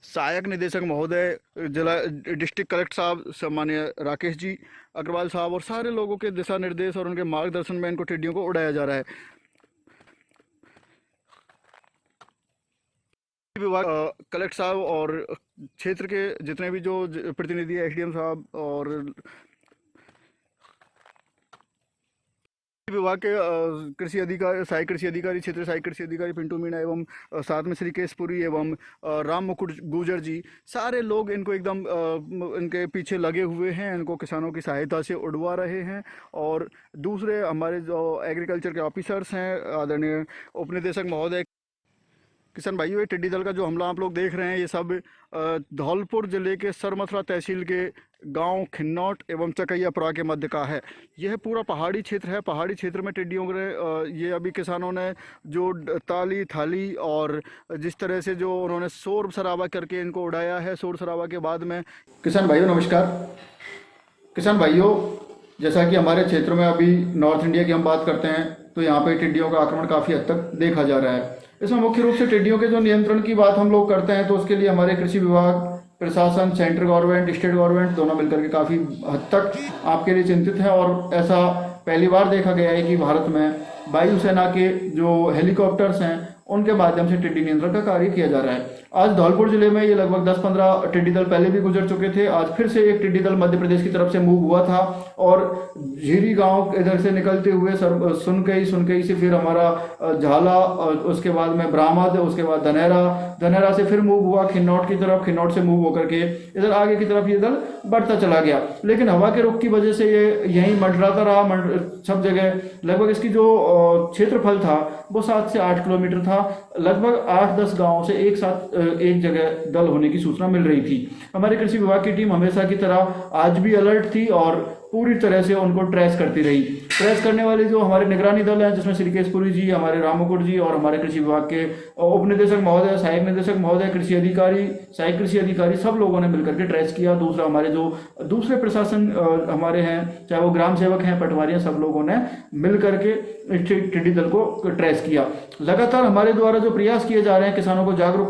सहायक निदेशक महोदय, जिला डिस्ट्रिक्ट कलेक्टर साहब सम्मान्य राकेश जी अग्रवाल साहब और सारे लोगों के दिशा निर्देश और उनके मार्गदर्शन में इनको टिड्डियों को उड़ाया जा रहा है। विभाग कलेक्टर साहब और क्षेत्र के जितने भी जो प्रतिनिधि है, एसडीएम साहब और विभाग के कृषि अधिकारी, सहायक कृषि अधिकारी, क्षेत्रीय सहायक कृषि अधिकारी पिंटू मीणा एवं साथ में श्री केशपुरी एवं राम मुकुट गुर्जर जी, सारे लोग इनको एकदम इनके पीछे लगे हुए हैं, इनको किसानों की सहायता से उड़वा रहे हैं। और दूसरे हमारे जो एग्रीकल्चर के ऑफिसर्स हैं, आदरणीय उप निदेशक महोदय। किसान भाइयों, ये टिड्डी दल का जो हमला आप लोग देख रहे हैं, ये सब धौलपुर जिले के सरमथुरा तहसील के गांव खिन्नौट एवं चकैयापुरा के मध्य का है। यह पूरा पहाड़ी क्षेत्र है। पहाड़ी क्षेत्र में टिड्डियों के ये अभी किसानों ने जो ताली थाली और जिस तरह से जो उन्होंने शोर शराबा करके इनको उड़ाया है, शोर शराबा के बाद में। किसान भाइयों नमस्कार। किसान भाइयों, जैसा कि हमारे क्षेत्र में अभी नॉर्थ इंडिया की हम बात करते हैं तो यहाँ पे टिड्डियों का आक्रमण काफ़ी हद तक देखा जा रहा है। इसमें मुख्य रूप से टिड्डियों के जो नियंत्रण की बात हम लोग करते हैं तो उसके लिए हमारे कृषि विभाग, प्रशासन, सेंट्रल गवर्नमेंट, स्टेट गवर्नमेंट दोनों मिलकर के काफ़ी हद तक आपके लिए चिंतित है। और ऐसा पहली बार देखा गया है कि भारत में वायुसेना के जो हेलीकॉप्टर्स हैं उनके माध्यम से टिड्डी नियंत्रण का कार्य किया जा रहा है। आज धौलपुर जिले में ये लगभग 10-15 टिड्डी दल पहले भी गुजर चुके थे। आज फिर से एक टिड्डी दल मध्य प्रदेश की तरफ से मूव हुआ था और झीरी गांव इधर से निकलते हुए सुनकई से फिर हमारा झाला, उसके बाद में ब्राह्मद, उसके बाद धनेरा से फिर मूव हुआ खिन्नौट की तरफ। खिन्नौट से मूव होकर के इधर आगे की तरफ ये दल बढ़ता चला गया, लेकिन हवा के रुख की वजह से ये यहीं मंडराता रहा सब जगह। लगभग इसकी जो क्षेत्रफल था वो 7 से 8 किलोमीटर था। लगभग 8-10 गांवों से एक साथ एक जगह दल होने की सूचना मिल रही थी। हमारे कृषि विभाग की टीम हमेशा की तरह आज भी अलर्ट थी और पूरी तरह से उनको ट्रेस करती रही। ट्रेस करने वाले जो हमारे निगरानी दल हैं, जिसमें श्री केशपुरी जी, हमारे राम मुकुट जी और हमारे कृषि विभाग के उप निदेशक महोदय, सहायक निदेशक महोदय, कृषि अधिकारी, सहायक कृषि अधिकारी, सब लोगों ने मिलकर के ट्रेस किया। दूसरा हमारे जो दूसरे प्रशासन हमारे हैं, चाहे वो ग्राम सेवक हैं, पटवारी हैं, सब लोगों ने मिल करके टिड्डी दल को ट्रेस किया। लगातार हमारे द्वारा जो प्रयास किए जा रहे हैं किसानों को जागरूक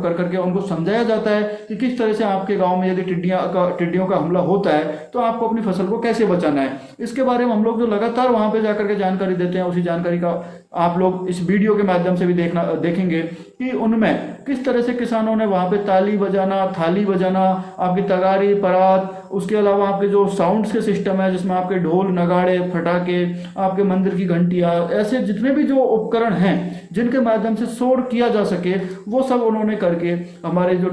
कर करके उनको समझाया जाता है कि किस तरह से आपके गाँव में यदि टिड्डियों का हमला होता है तो आपको अपनी फसल को कैसे बचाना है। इसके बारे में हम लोग जो लगातार वहां पे जाकर के जानकारी देते हैं, उसी जानकारी का आप लोग इस वीडियो के माध्यम से भी देखेंगे कि उनमें किस तरह से किसानों ने वहां पे ताली बजाना, थाली बजाना, आपकी तगारी, परात, उसके अलावा आपके जो साउंड्स के सिस्टम है जिसमें आपके ढोल, नगाड़े, फटाके, आपके मंदिर की घंटियां, ऐसे जितने भी जो उपकरण हैं जिनके माध्यम से शोर किया जा सके वो सब उन्होंने करके हमारे जो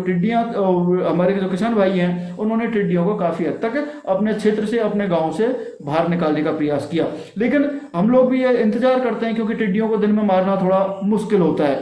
हमारे जो किसान भाई हैं उन्होंने टिड्डियों को काफी हद तक अपने क्षेत्र से, अपने गांव से बाहर निकालने का प्रयास किया। लेकिन हम लोग भी ये इंतजार करते हैं क्योंकि टिड्डियों को दिन में मारना थोड़ा मुश्किल होता है,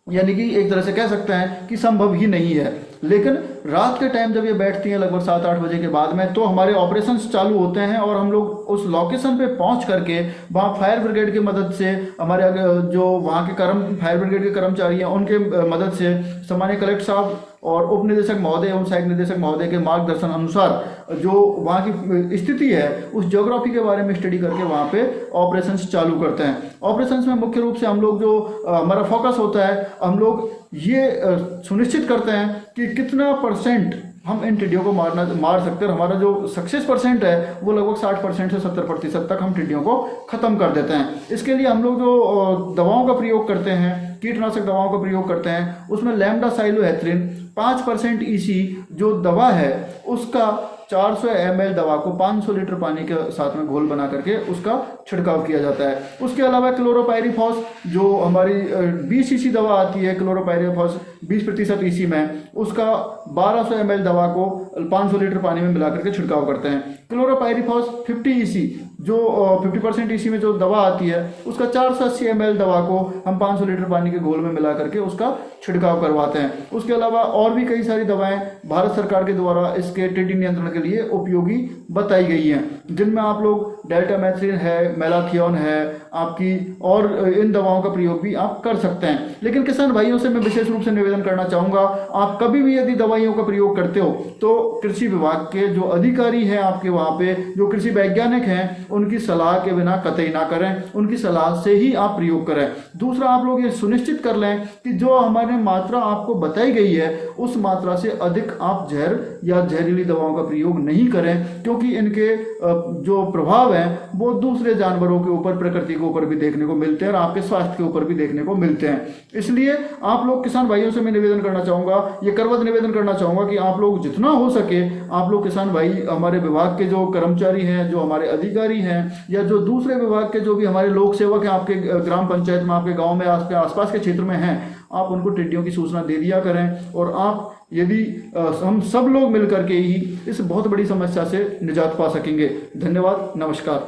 यानी कि एक तरह से कह सकते हैं कि संभव ही नहीं है। लेकिन रात के टाइम जब ये बैठती हैं लगभग 7-8 बजे के बाद में तो हमारे ऑपरेशंस चालू होते हैं और हम लोग उस लोकेशन पे पहुंच करके वहाँ फायर ब्रिगेड की मदद से, हमारे जो वहाँ के फायर ब्रिगेड के कर्मचारी हैं उनके मदद से, सम्मानीय कलेक्टर साहब और उप निदेशक महोदय एवं सहायक निदेशक महोदय के मार्गदर्शन अनुसार जो वहाँ की स्थिति है उस ज्योग्राफी के बारे में स्टडी करके वहाँ पे ऑपरेशंस चालू करते हैं। ऑपरेशंस में मुख्य रूप से हम लोग जो हमारा फोकस होता है, हम लोग ये सुनिश्चित करते हैं कि कितना % हम इन टिड्डियों को मार सकते हैं। हमारा जो सक्सेस % है वो लगभग 60% से 70% तक हम टिड्डियों को ख़त्म कर देते हैं। इसके लिए हम लोग जो दवाओं का प्रयोग करते हैं, कीटनाशक दवाओं का प्रयोग करते हैं, उसमें लैम्डासाइलोहेथ्रिन 5% EC जो दवा है उसका 400 ml दवा को 500 लीटर पानी के साथ में घोल बना करके उसका छिड़काव किया जाता है। उसके अलावा क्लोरोपाइरीफॉस जो हमारी 20 EC दवा आती है, क्लोरोपाइरीफॉस 20% EC में, उसका 1200 ml दवा को 500 लीटर पानी में मिला करके छिड़काव करते हैं। क्लोरोपाइरीफॉस 50 EC जो 50% EC में जो दवा आती है उसका 480 ml दवा को हम 500 लीटर पानी के घोल में मिला करके उसका छिड़काव करवाते हैं। उसके अलावा और भी कई सारी दवाएं भारत सरकार के द्वारा इसके टिड्डी नियंत्रण के लिए उपयोगी बताई गई हैं, जिनमें आप लोग डेल्टामेथ्रिन है, मेलाथियोन है, आपकी, और इन दवाओं का प्रयोग भी आप कर सकते हैं। लेकिन किसान भाइयों से मैं विशेष रूप से निवेदन करना चाहूँगा, आप कभी भी यदि दवाइयों का प्रयोग करते हो तो कृषि विभाग के जो अधिकारी हैं आपके वहाँ पे, जो कृषि वैज्ञानिक हैं, उनकी सलाह के बिना कतई ना करें, उनकी सलाह से ही आप प्रयोग करें। दूसरा, आप लोग ये सुनिश्चित कर लें कि जो हमारे मात्रा आपको बताई गई है उस मात्रा से अधिक आप जहर या जहरीली दवाओं का प्रयोग नहीं करें, क्योंकि इनके जो प्रभाव हैं वो दूसरे जानवरों के ऊपर, प्रकृति के ऊपर भी देखने को मिलते हैं और आपके स्वास्थ्य के ऊपर भी देखने को मिलते हैं। इसलिए आप लोग किसान भाइयों से मैं निवेदन करना चाहूँगा, ये करवत निवेदन करना चाहूँगा कि आप लोग जितना हो सके, आप लोग किसान भाई, हमारे विभाग के जो कर्मचारी हैं, जो हमारे अधिकारी हैं, या जो दूसरे विभाग के जो भी हमारे लोक सेवक हैं आपके ग्राम पंचायत में, आपके गाँव में, आसपास के क्षेत्र में हैं, आप उनको टिड्डियों की सूचना दे दिया करें। और आप यदि हम सब लोग मिलकर के ही इस बहुत बड़ी समस्या से निजात पा सकेंगे। धन्यवाद, नमस्कार।